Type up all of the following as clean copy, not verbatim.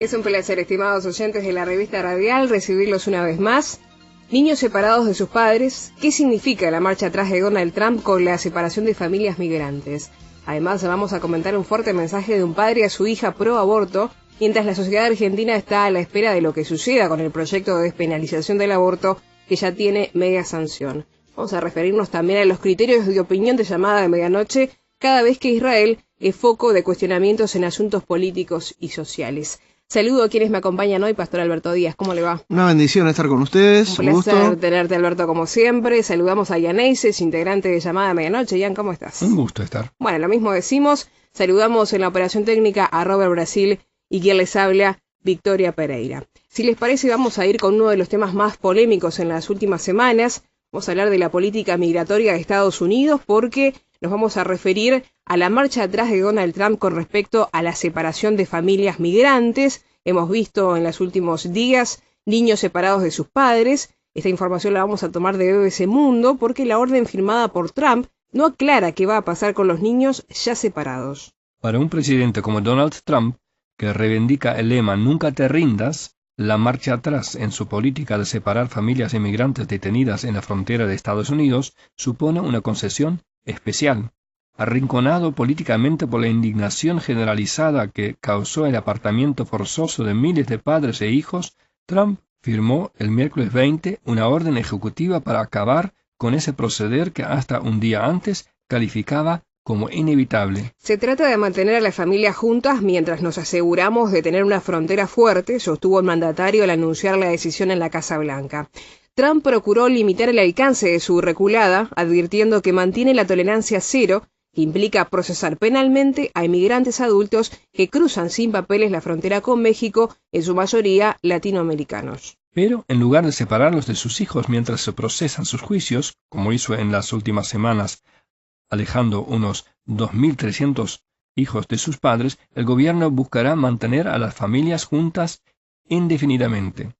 Es un placer, estimados oyentes de la revista Radial, recibirlos una vez más. Niños separados de sus padres, ¿qué significa la marcha atrás de Donald Trump con la separación de familias migrantes? Además, vamos a comentar un fuerte mensaje de un padre a su hija pro aborto, mientras la sociedad argentina está a la espera de lo que suceda con el proyecto de despenalización del aborto, que ya tiene media sanción. Vamos a referirnos también a los criterios de opinión de llamada de medianoche, cada vez que Israel es foco de cuestionamientos en asuntos políticos y sociales. Saludo a quienes me acompañan hoy, Pastor Alberto Díaz, ¿cómo le va? Una bendición estar con ustedes, un placer tenerte, Alberto, como siempre. Saludamos a Ian Eises, integrante de Llamada Medianoche. Ian, ¿cómo estás? Un gusto estar. Bueno, lo mismo decimos. Saludamos en la operación técnica a Robert Brasil y quien les habla, Victoria Pereira. Si les parece, vamos a ir con uno de los temas más polémicos en las últimas semanas. Vamos a hablar de la política migratoria de Estados Unidos porque nos vamos a referir a la marcha atrás de Donald Trump con respecto a la separación de familias migrantes. Hemos visto en los últimos días niños separados de sus padres. Esta información la vamos a tomar de BBC Mundo porque la orden firmada por Trump no aclara qué va a pasar con los niños ya separados. Para un presidente como Donald Trump, que reivindica el lema «Nunca te rindas», la marcha atrás en su política de separar familias inmigrantes detenidas en la frontera de Estados Unidos supone una concesión especial. Arrinconado políticamente por la indignación generalizada que causó el apartamiento forzoso de miles de padres e hijos, Trump firmó el miércoles 20 una orden ejecutiva para acabar con ese proceder que hasta un día antes calificaba como inevitable. Se trata de mantener a las familias juntas mientras nos aseguramos de tener una frontera fuerte, sostuvo el mandatario al anunciar la decisión en la Casa Blanca. Trump procuró limitar el alcance de su reculada, advirtiendo que mantiene la tolerancia cero, que implica procesar penalmente a inmigrantes adultos que cruzan sin papeles la frontera con México, en su mayoría latinoamericanos. Pero, en lugar de separarlos de sus hijos mientras se procesan sus juicios, como hizo en las últimas semanas, alejando unos 2.300 hijos de sus padres, el gobierno buscará mantener a las familias juntas indefinidamente.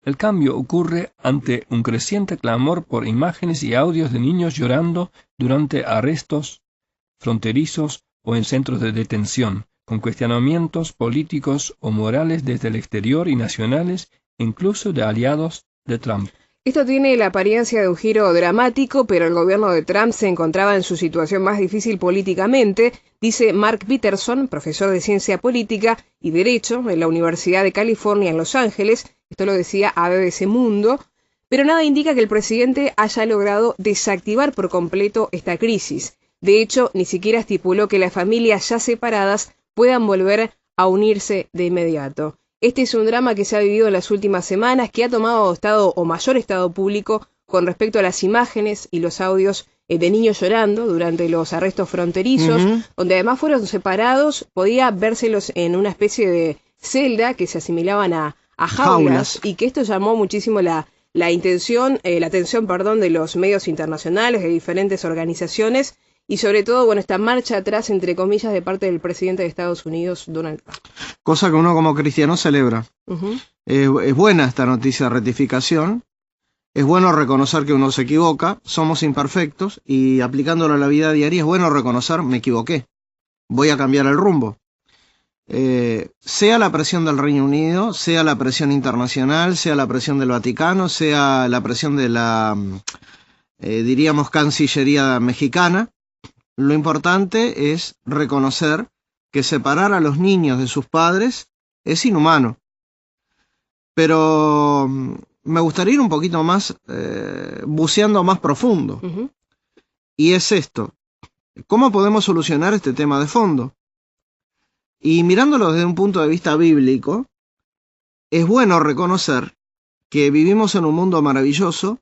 El cambio ocurre ante un creciente clamor por imágenes y audios de niños llorando durante arrestos fronterizos o en centros de detención, con cuestionamientos políticos o morales desde el exterior y nacionales, incluso de aliados de Trump. Esto tiene la apariencia de un giro dramático, pero el gobierno de Trump se encontraba en su situación más difícil políticamente, dice Mark Peterson, profesor de Ciencia Política y Derecho en la Universidad de California en Los Ángeles. Esto lo decía a BBC Mundo, pero nada indica que el presidente haya logrado desactivar por completo esta crisis. De hecho, ni siquiera estipuló que las familias ya separadas puedan volver a unirse de inmediato. Este es un drama que se ha vivido en las últimas semanas, que ha tomado estado o mayor estado público con respecto a las imágenes y los audios de niños llorando durante los arrestos fronterizos, donde además fueron separados, podía vérselos en una especie de celda que se asimilaban a jaulas, y que esto llamó muchísimo la atención de los medios internacionales, de diferentes organizaciones, y sobre todo, bueno, esta marcha atrás, entre comillas, de parte del presidente de Estados Unidos, Donald Trump. Cosa que uno como cristiano celebra. Es buena esta noticia de rectificación. Es bueno reconocer que uno se equivoca. Somos imperfectos y aplicándolo a la vida diaria es bueno reconocer, me equivoqué. Voy a cambiar el rumbo. Sea la presión del Reino Unido, sea la presión internacional, sea la presión del Vaticano, sea la presión de la, diríamos, Cancillería mexicana. Lo importante es reconocer que separar a los niños de sus padres es inhumano. Pero me gustaría ir un poquito más, buceando más profundo. Y es esto. ¿Cómo podemos solucionar este tema de fondo? Y mirándolo desde un punto de vista bíblico, es bueno reconocer que vivimos en un mundo maravilloso,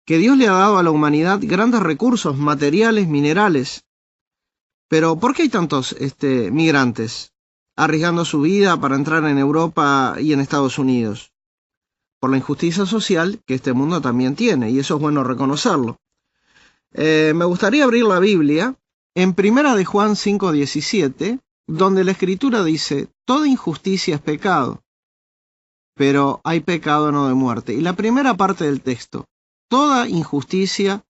que Dios le ha dado a la humanidad grandes recursos materiales, minerales. Pero ¿por qué hay tantos migrantes arriesgando su vida para entrar en Europa y en Estados Unidos? Por la injusticia social que este mundo también tiene, y eso es bueno reconocerlo. Me gustaría abrir la Biblia en 1 de Juan 5:17, donde la Escritura dice, toda injusticia es pecado, pero hay pecado no de muerte. Y la primera parte del texto, toda injusticia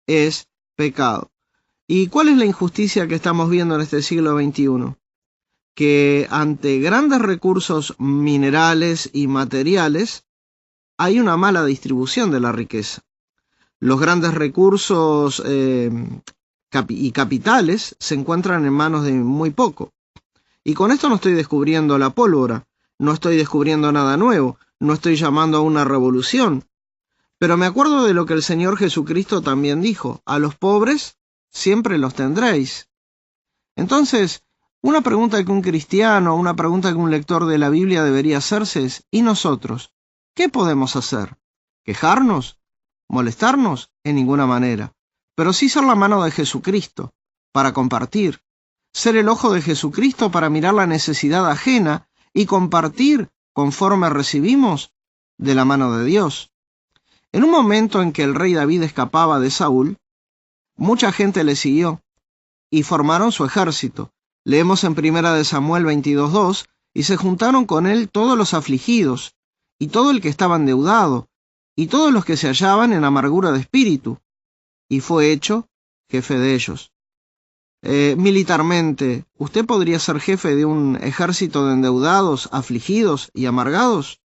es pecado. ¿Y cuál es la injusticia que estamos viendo en este siglo XXI? que ante grandes recursos minerales y materiales hay una mala distribución de la riqueza. Los grandes recursos y capitales se encuentran en manos de muy poco. Y con esto no estoy descubriendo la pólvora, no estoy descubriendo nada nuevo, no estoy llamando a una revolución. Pero me acuerdo de lo que el Señor Jesucristo también dijo: a los pobres siempre los tendréis. Entonces, una pregunta que un cristiano, una pregunta que un lector de la Biblia debería hacerse es: ¿y nosotros? ¿Qué podemos hacer? ¿Quejarnos? ¿Molestarnos? En ninguna manera. Pero sí ser la mano de Jesucristo para compartir. Ser el ojo de Jesucristo para mirar la necesidad ajena y compartir conforme recibimos de la mano de Dios. En un momento en que el rey David escapaba de Saúl, mucha gente le siguió y formaron su ejército. Leemos en 1 Samuel 22:2, y se juntaron con él todos los afligidos, y todo el que estaba endeudado, y todos los que se hallaban en amargura de espíritu, y fue hecho jefe de ellos. Militarmente, ¿usted podría ser jefe de un ejército de endeudados, afligidos y amargados?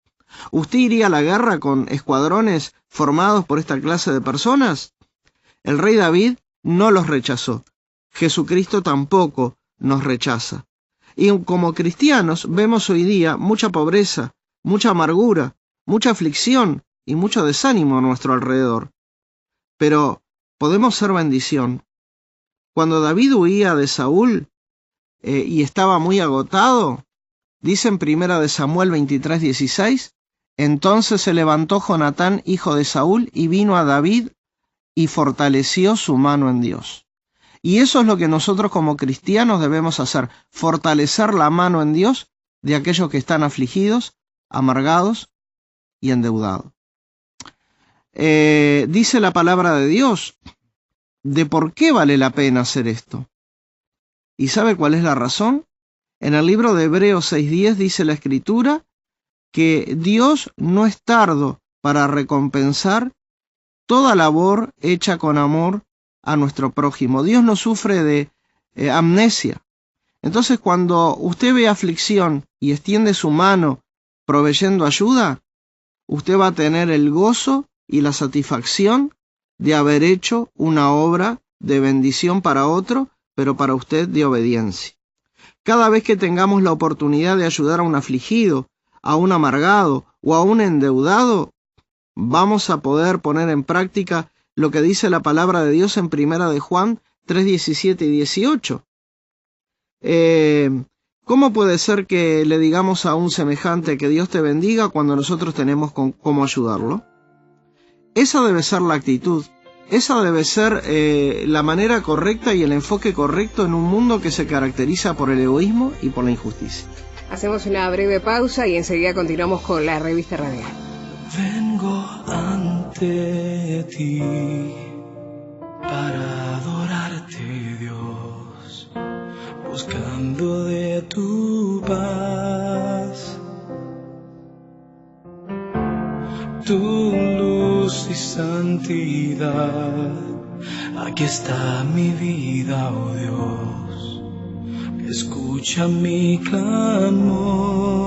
¿Usted iría a la guerra con escuadrones formados por esta clase de personas? El rey David no los rechazó. Jesucristo tampoco nos rechaza. Y como cristianos vemos hoy día mucha pobreza, mucha amargura, mucha aflicción y mucho desánimo a nuestro alrededor. Pero podemos ser bendición. Cuando David huía de Saúl y estaba muy agotado, dice en 1 Samuel 23:16, entonces se levantó Jonatán, hijo de Saúl, y vino a David y fortaleció su mano en Dios. Y eso es lo que nosotros como cristianos debemos hacer: fortalecer la mano en Dios de aquellos que están afligidos, amargados y endeudados. Dice la palabra de Dios de por qué vale la pena hacer esto. ¿Y sabe cuál es la razón? En el libro de Hebreos 6:10 dice la Escritura que Dios no es tardo para recompensar toda labor hecha con amor a nuestro prójimo. Dios no sufre de amnesia. Entonces, cuando usted ve aflicción y extiende su mano proveyendo ayuda, usted va a tener el gozo y la satisfacción de haber hecho una obra de bendición para otro, pero para usted de obediencia. Cada vez que tengamos la oportunidad de ayudar a un afligido, a un amargado o a un endeudado, vamos a poder poner en práctica lo que dice la palabra de Dios en 1 de Juan 3:17 y 18. ¿Cómo puede ser que le digamos a un semejante que Dios te bendiga cuando nosotros tenemos cómo ayudarlo? Esa debe ser la actitud. Esa debe ser la manera correcta y el enfoque correcto en un mundo que se caracteriza por el egoísmo y por la injusticia. Hacemos una breve pausa y enseguida continuamos con la revista radial. Vengo ante ti para adorarte, Dios, buscando de tu paz, tu luz y santidad. Aquí está mi vida, oh Dios, escucha mi clamor.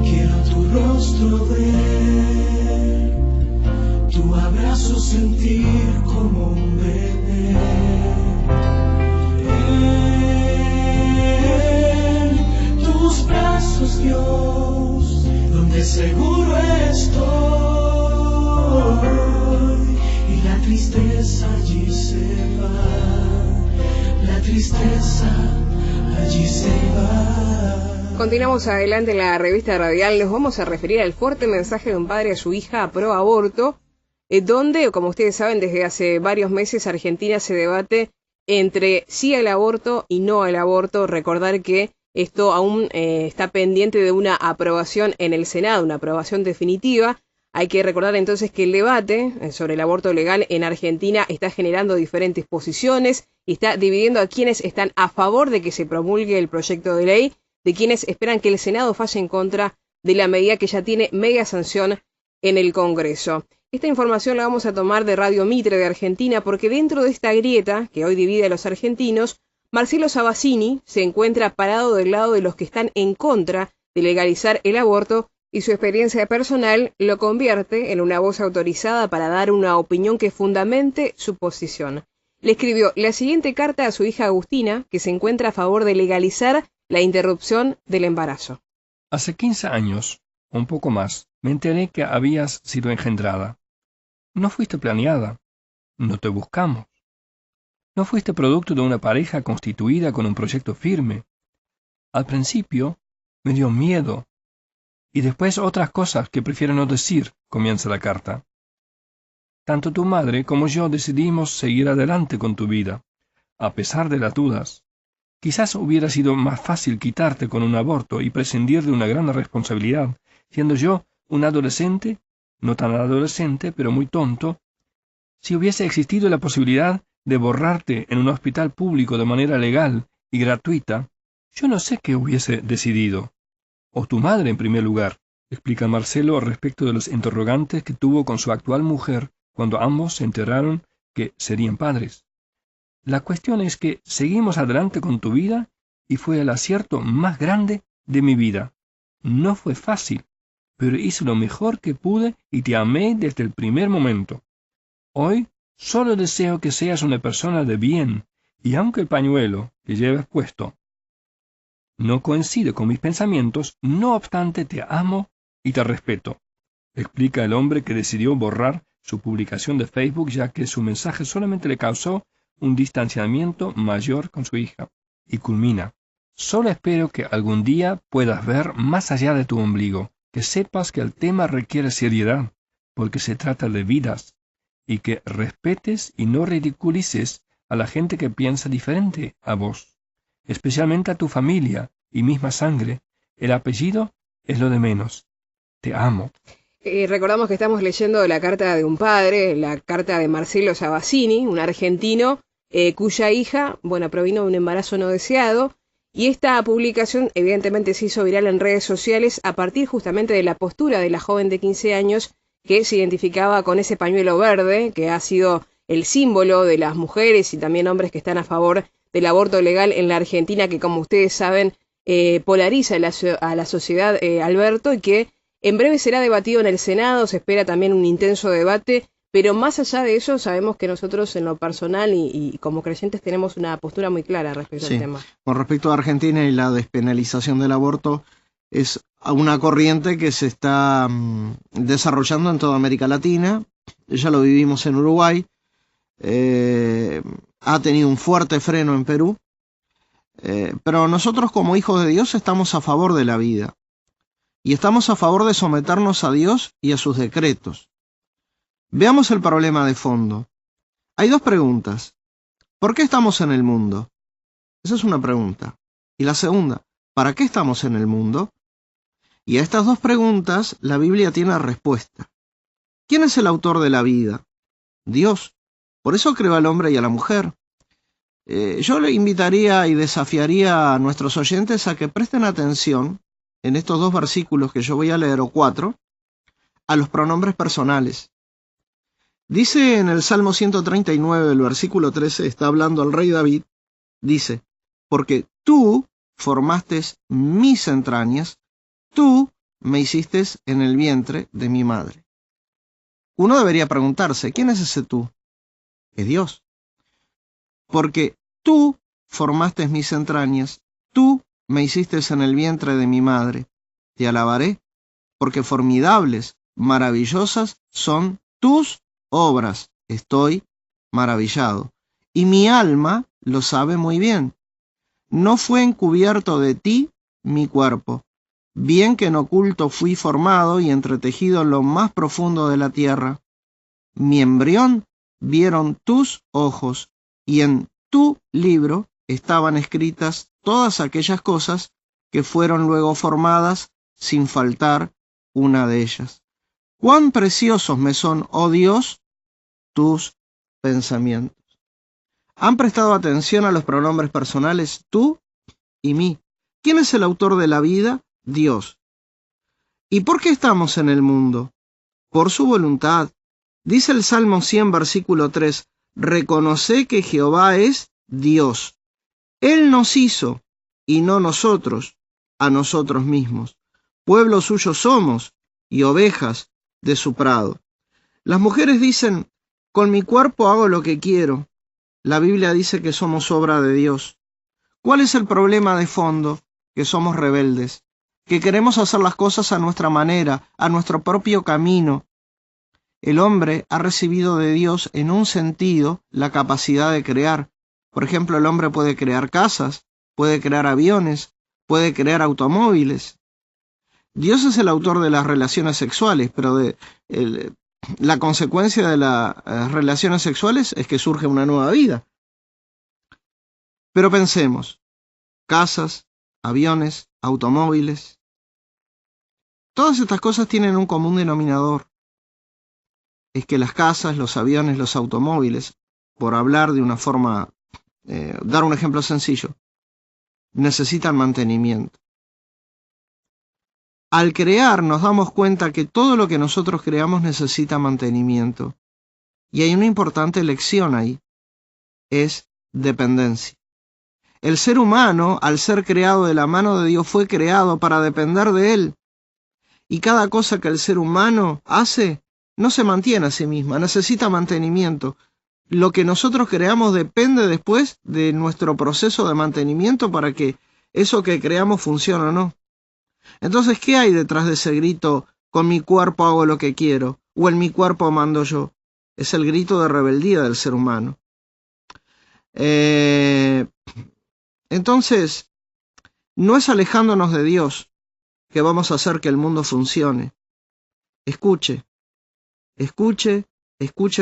Quiero tu rostro ver, tu abrazo sentir como un bebé. En tus brazos, Dios, donde seguro estoy, y la tristeza allí se va, la tristeza allí se va. Continuamos adelante en la revista radial. Nos vamos a referir al fuerte mensaje de un padre a su hija pro aborto, donde, como ustedes saben, desde hace varios meses Argentina se debate entre sí al aborto y no al aborto. Recordar que esto aún está pendiente de una aprobación en el Senado, una aprobación definitiva. Hay que recordar entonces que el debate sobre el aborto legal en Argentina está generando diferentes posiciones y está dividiendo a quienes están a favor de que se promulgue el proyecto de ley, de quienes esperan que el Senado falle en contra de la medida que ya tiene media sanción en el Congreso. Esta información la vamos a tomar de Radio Mitre de Argentina porque dentro de esta grieta que hoy divide a los argentinos, Marcelo Sabatini se encuentra parado del lado de los que están en contra de legalizar el aborto y su experiencia personal lo convierte en una voz autorizada para dar una opinión que fundamente su posición. Le escribió la siguiente carta a su hija Agustina, que se encuentra a favor de legalizar la interrupción del embarazo. Hace 15 años, o un poco más, me enteré que habías sido engendrada. No fuiste planeada. No te buscamos. No fuiste producto de una pareja constituida con un proyecto firme. Al principio me dio miedo. Y después otras cosas que prefiero no decir, comienza la carta. Tanto tu madre como yo decidimos seguir adelante con tu vida, a pesar de las dudas. Quizás hubiera sido más fácil quitarte con un aborto y prescindir de una gran responsabilidad, siendo yo un adolescente, no tan adolescente, pero muy tonto, si hubiese existido la posibilidad de borrarte en un hospital público de manera legal y gratuita, yo no sé qué hubiese decidido. O tu madre en primer lugar, explica Marcelo respecto de los interrogantes que tuvo con su actual mujer cuando ambos se enteraron que serían padres. La cuestión es que seguimos adelante con tu vida y fue el acierto más grande de mi vida. No fue fácil, pero hice lo mejor que pude y te amé desde el primer momento. Hoy solo deseo que seas una persona de bien, y aunque el pañuelo que llevas puesto no coincide con mis pensamientos, no obstante te amo y te respeto, explica el hombre que decidió borrar su publicación de Facebook ya que su mensaje solamente le causó un distanciamiento mayor con su hija. Y culmina: solo espero que algún día puedas ver más allá de tu ombligo, que sepas que el tema requiere seriedad, porque se trata de vidas, y que respetes y no ridiculices a la gente que piensa diferente a vos, especialmente a tu familia y misma sangre. El apellido es lo de menos. Te amo. Recordamos que estamos leyendo la carta de un padre, la carta de Marcelo Sabatini, un argentino cuya hija, provino de un embarazo no deseado, y esta publicación evidentemente se hizo viral en redes sociales a partir justamente de la postura de la joven de 15 años que se identificaba con ese pañuelo verde, que ha sido el símbolo de las mujeres y también hombres que están a favor del aborto legal en la Argentina, que como ustedes saben polariza a la sociedad, Alberto, y que en breve será debatido en el Senado. Se espera también un intenso debate, pero más allá de eso sabemos que nosotros en lo personal y como creyentes tenemos una postura muy clara respecto al tema. Con respecto a Argentina y la despenalización del aborto, es una corriente que se está desarrollando en toda América Latina. Ya lo vivimos en Uruguay, ha tenido un fuerte freno en Perú, pero nosotros como hijos de Dios estamos a favor de la vida y estamos a favor de someternos a Dios y a sus decretos. Veamos el problema de fondo. Hay dos preguntas. ¿Por qué estamos en el mundo? Esa es una pregunta. Y la segunda, ¿para qué estamos en el mundo? Y a estas dos preguntas la Biblia tiene respuesta. ¿Quién es el autor de la vida? Dios. Por eso creó al hombre y a la mujer. Yo le invitaría y desafiaría a nuestros oyentes a que presten atención en estos dos versículos que yo voy a leer, o 4, a los pronombres personales. Dice en el Salmo 139, el versículo 13, está hablando al rey David, dice: porque tú formaste mis entrañas, tú me hiciste en el vientre de mi madre. Uno debería preguntarse, ¿quién es ese tú? Es Dios. Porque tú formaste mis entrañas, tú me hiciste en el vientre de mi madre. Te alabaré, porque formidables, maravillosas son tus obras. Estoy maravillado. Y mi alma lo sabe muy bien. No fue encubierto de ti mi cuerpo. Bien que en oculto fui formado y entretejido en lo más profundo de la tierra. Mi embrión vieron tus ojos, y en tu libro estaban escritas todas aquellas cosas que fueron luego formadas, sin faltar una de ellas. Cuán preciosos me son, oh Dios, tus pensamientos. ¿Han prestado atención a los pronombres personales tú y mí? ¿Quién es el autor de la vida? Dios. ¿Y por qué estamos en el mundo? por su voluntad. Dice el Salmo 100, versículo 3, «Reconocé que Jehová es Dios. Él nos hizo, y no nosotros, a nosotros mismos. Pueblo suyo somos, y ovejas de su prado». Las mujeres dicen, «Con mi cuerpo hago lo que quiero». La Biblia dice que somos obra de Dios. ¿Cuál es el problema de fondo? Que somos rebeldes, que queremos hacer las cosas a nuestra manera, a nuestro propio camino. El hombre ha recibido de Dios en un sentido la capacidad de crear. Por ejemplo, el hombre puede crear casas, puede crear aviones, puede crear automóviles. Dios es el autor de las relaciones sexuales, pero la consecuencia de las relaciones sexuales es que surge una nueva vida. Pero pensemos, casas, aviones, automóviles, todas estas cosas tienen un común denominador. Es que las casas, los aviones, los automóviles, por hablar de una forma, dar un ejemplo sencillo, necesitan mantenimiento. Al crear nos damos cuenta que todo lo que nosotros creamos necesita mantenimiento. Y hay una importante lección ahí, es dependencia. El ser humano, al ser creado de la mano de Dios, fue creado para depender de Él. Y cada cosa que el ser humano hace no se mantiene a sí misma, necesita mantenimiento. Lo que nosotros creamos depende después de nuestro proceso de mantenimiento para que eso que creamos funcione o no. Entonces, ¿qué hay detrás de ese grito, con mi cuerpo hago lo que quiero, o en mi cuerpo mando yo? Es el grito de rebeldía del ser humano. Entonces, no es alejándonos de Dios que vamos a hacer que el mundo funcione. Escuche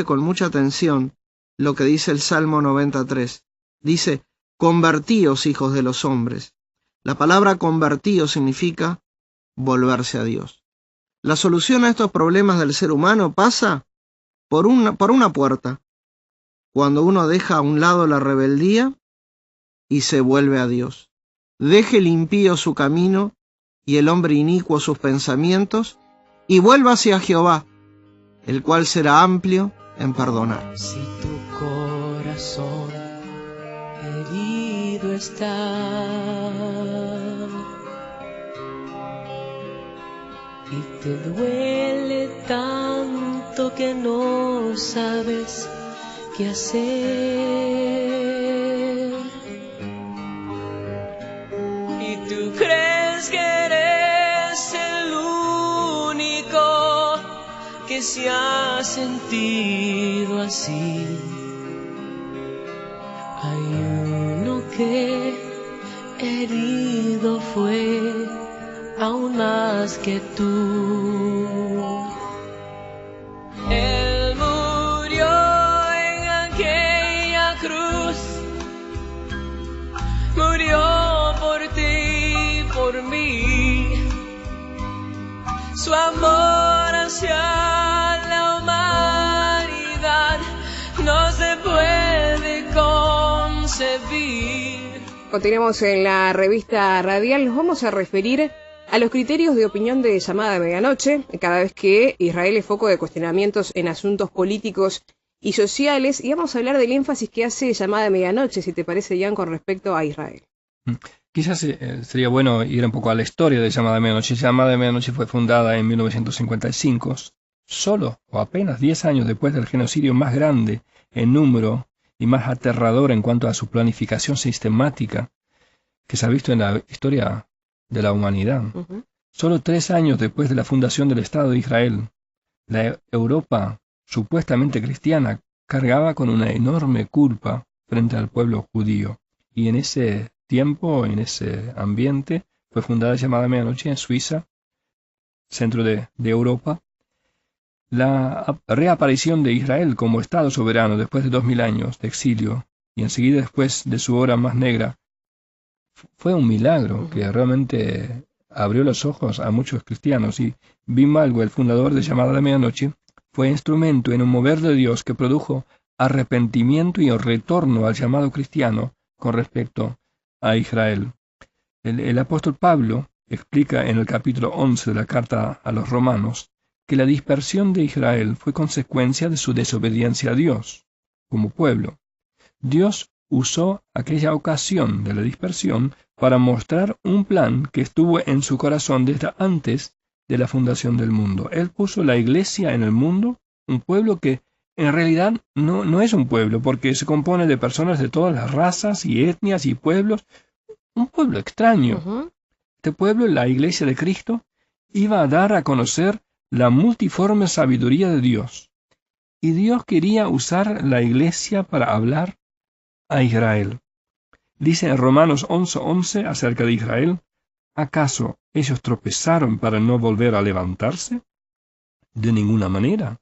con mucha atención lo que dice el Salmo 93. Dice, convertíos, hijos de los hombres. La palabra convertíos significa volverse a Dios. La solución a estos problemas del ser humano pasa por una puerta, cuando uno deja a un lado la rebeldía y se vuelve a Dios. Deje el impío su camino y el hombre inicuo sus pensamientos, y vuelva hacia Jehová, el cual será amplio en perdonar. Si tu corazón herido está y te duele tanto que no sabes qué hacer, y tú crees que eres el único que se ha sentido así, hay uno que herido fue aún más que tú. Él murió en aquella cruz, murió por ti, por mí. Su amor hacia la humanidad no se puede concebir. Continuamos en la revista radial. Nos vamos a referir a los criterios de opinión de Llamada de Medianoche, cada vez que Israel es foco de cuestionamientos en asuntos políticos y sociales, y vamos a hablar del énfasis que hace Llamada de Medianoche, si te parece, Jan, con respecto a Israel. Quizás sería bueno ir un poco a la historia de Llamada de Medianoche. Llamada de Medianoche fue fundada en 1955, solo o apenas 10 años después del genocidio más grande en número y más aterrador en cuanto a su planificación sistemática que se ha visto en la historia de la humanidad. Solo 3 años después de la fundación del Estado de Israel, la Europa supuestamente cristiana cargaba con una enorme culpa frente al pueblo judío, y en ese tiempo, en ese ambiente, fue fundada Llamada Medianoche en Suiza, centro de Europa. La reaparición de Israel como Estado soberano después de 2000 años de exilio y enseguida después de su hora más negra fue un milagro que realmente abrió los ojos a muchos cristianos, y Bim Malgo, el fundador de Llamada de Medianoche, fue instrumento en un mover de Dios que produjo arrepentimiento y retorno al llamado cristiano con respecto a Israel. El apóstol Pablo explica en el capítulo 11 de la carta a los Romanos que la dispersión de Israel fue consecuencia de su desobediencia a Dios como pueblo. Dios usó aquella ocasión de la dispersión para mostrar un plan que estuvo en su corazón desde antes de la fundación del mundo. Él puso la iglesia en el mundo, un pueblo que en realidad no es un pueblo, porque se compone de personas de todas las razas y etnias y pueblos, un pueblo extraño. Este pueblo, la iglesia de Cristo, iba a dar a conocer la multiforme sabiduría de Dios. Y Dios quería usar la iglesia para hablar a Israel. Dice en Romanos 11:11 acerca de Israel, ¿acaso ellos tropezaron para no volver a levantarse? De ninguna manera.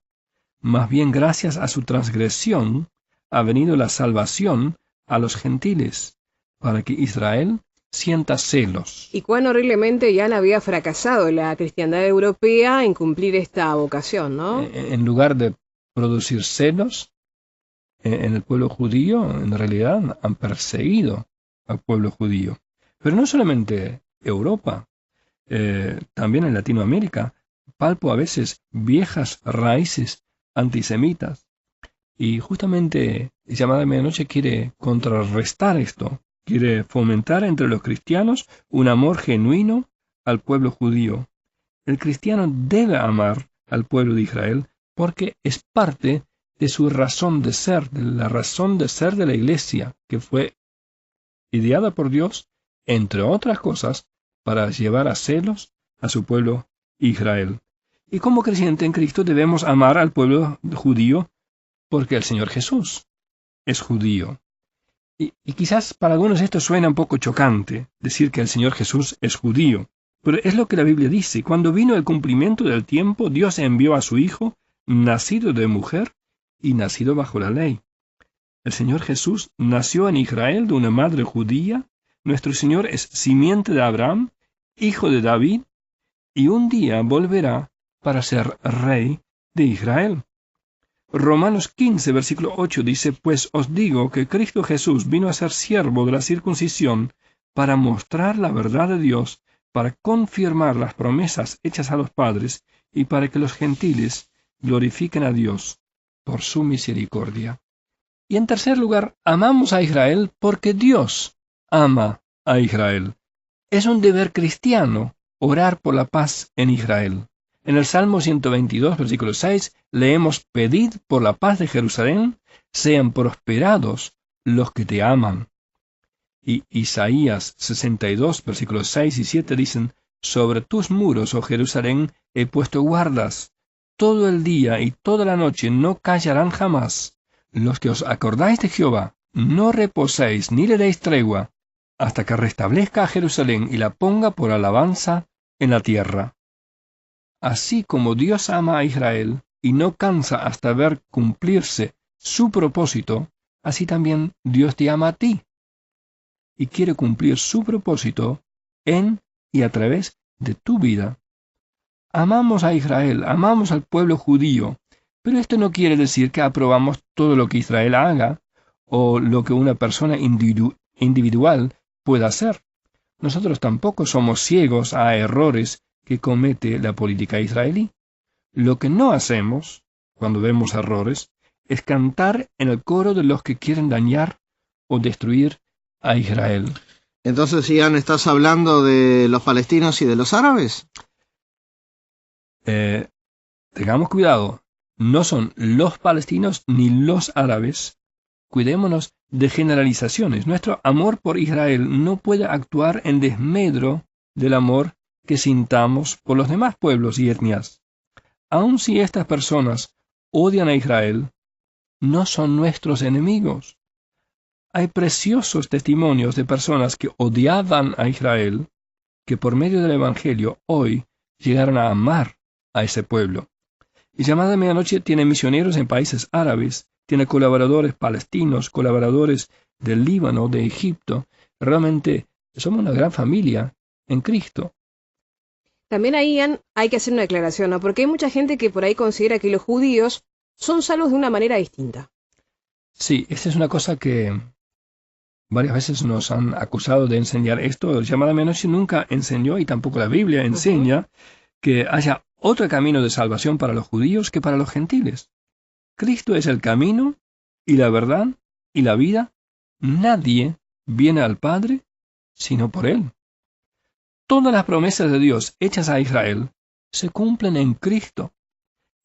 Más bien gracias a su transgresión ha venido la salvación a los gentiles, para que Israel sienta celos. Y cuán horriblemente ya había fracasado la cristiandad europea en cumplir esta vocación, ¿no? En lugar de producir celos en el pueblo judío, en realidad han perseguido al pueblo judío. Pero no solamente Europa, también en Latinoamérica, palpo a veces viejas raíces antisemitas. Y justamente Llamada de Medianoche quiere contrarrestar esto, quiere fomentar entre los cristianos un amor genuino al pueblo judío. El cristiano debe amar al pueblo de Israel porque es parte de su razón de ser, de la razón de ser de la iglesia, que fue ideada por Dios, entre otras cosas, para llevar a celos a su pueblo Israel. Y como creyente en Cristo debemos amar al pueblo judío porque el Señor Jesús es judío. Y quizás para algunos esto suena un poco chocante, decir que el Señor Jesús es judío. Pero es lo que la Biblia dice. Cuando vino el cumplimiento del tiempo, Dios envió a su Hijo, nacido de mujer y nacido bajo la ley. El Señor Jesús nació en Israel de una madre judía. Nuestro Señor es simiente de Abraham, hijo de David, y un día volverá para ser rey de Israel. Romanos 15, versículo 8 dice, pues os digo que Cristo Jesús vino a ser siervo de la circuncisión para mostrar la verdad de Dios, para confirmar las promesas hechas a los padres y para que los gentiles glorifiquen a Dios por su misericordia. Y en tercer lugar, amamos a Israel porque Dios ama a Israel. Es un deber cristiano orar por la paz en Israel. En el Salmo 122, versículo 6, leemos, pedid por la paz de Jerusalén, sean prosperados los que te aman. Y Isaías 62, versículos 6 y 7 dicen, sobre tus muros, oh Jerusalén, he puesto guardas. Todo el día y toda la noche no callarán jamás. Los que os acordáis de Jehová, no reposéis ni le deis tregua, hasta que restablezca a Jerusalén y la ponga por alabanza en la tierra. Así como Dios ama a Israel y no cansa hasta ver cumplirse su propósito, así también Dios te ama a ti y quiere cumplir su propósito en y a través de tu vida. Amamos a Israel, amamos al pueblo judío, pero esto no quiere decir que aprobamos todo lo que Israel haga o lo que una persona individual pueda hacer. Nosotros tampoco somos ciegos a errores que comete la política israelí. Lo que no hacemos, cuando vemos errores, es cantar en el coro de los que quieren dañar o destruir a Israel. Entonces, Ian, ¿estás hablando de los palestinos y de los árabes? Tengamos cuidado, no son los palestinos ni los árabes. Cuidémonos de generalizaciones. Nuestro amor por Israel no puede actuar en desmedro del amor que sintamos por los demás pueblos y etnias. Aun si estas personas odian a Israel, no son nuestros enemigos. Hay preciosos testimonios de personas que odiaban a Israel, que por medio del Evangelio hoy llegaron a amar a ese pueblo. Y Llamada de Medianoche tiene misioneros en países árabes, tiene colaboradores palestinos, colaboradores del Líbano, de Egipto. Realmente somos una gran familia en Cristo. También ahí hay que hacer una aclaración, ¿no? Porque hay mucha gente que por ahí considera que los judíos son salvos de una manera distinta. Sí, esta es una cosa que varias veces nos han acusado de enseñar esto. Llamada de Medianoche nunca enseñó, y tampoco la Biblia enseña, que haya otro camino de salvación para los judíos que para los gentiles. Cristo es el camino y la verdad y la vida. Nadie viene al Padre sino por Él. Todas las promesas de Dios hechas a Israel se cumplen en Cristo.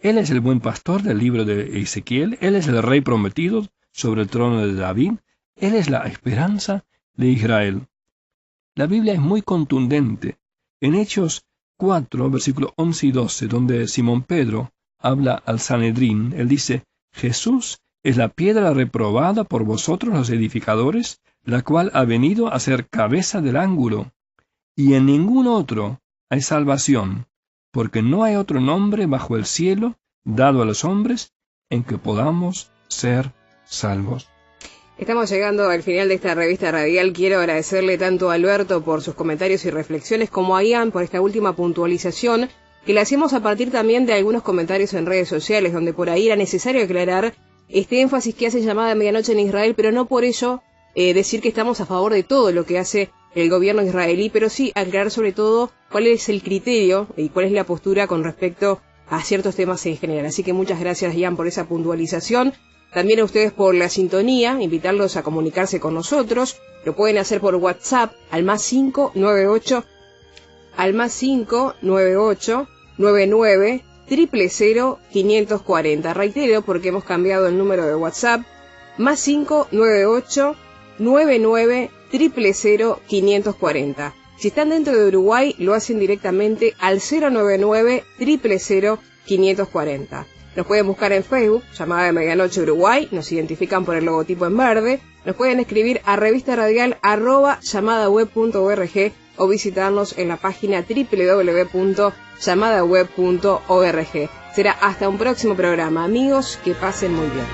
Él es el buen pastor del libro de Ezequiel. Él es el rey prometido sobre el trono de David. Él es la esperanza de Israel. La Biblia es muy contundente. En Hechos 4, versículos 11 y 12, donde Simón Pedro habla al Sanedrín, él dice: Jesús es la piedra reprobada por vosotros los edificadores, la cual ha venido a ser cabeza del ángulo. Y en ningún otro hay salvación, porque no hay otro nombre bajo el cielo dado a los hombres en que podamos ser salvos. Estamos llegando al final de esta revista radial. Quiero agradecerle tanto a Alberto por sus comentarios y reflexiones, como a Ian por esta última puntualización, que la hacemos a partir también de algunos comentarios en redes sociales, donde por ahí era necesario aclarar este énfasis que hace Llamada de Medianoche en Israel, pero no por ello decir que estamos a favor de todo lo que hace el gobierno israelí, pero sí aclarar sobre todo cuál es el criterio y cuál es la postura con respecto a ciertos temas en general. Así que muchas gracias, Ian, por esa puntualización. También a ustedes por la sintonía, invitarlos a comunicarse con nosotros. Lo pueden hacer por WhatsApp al más 598 99 000 540. Reitero, porque hemos cambiado el número de WhatsApp: más 598 99 000 540. Si están dentro de Uruguay, lo hacen directamente al 099 000 540. Nos pueden buscar en Facebook, Llamada de Medianoche Uruguay, nos identifican por el logotipo en verde. Nos pueden escribir a revistaradial@llamadaweb.org o visitarnos en la página www.llamadaweb.org. Será hasta un próximo programa. Amigos, que pasen muy bien.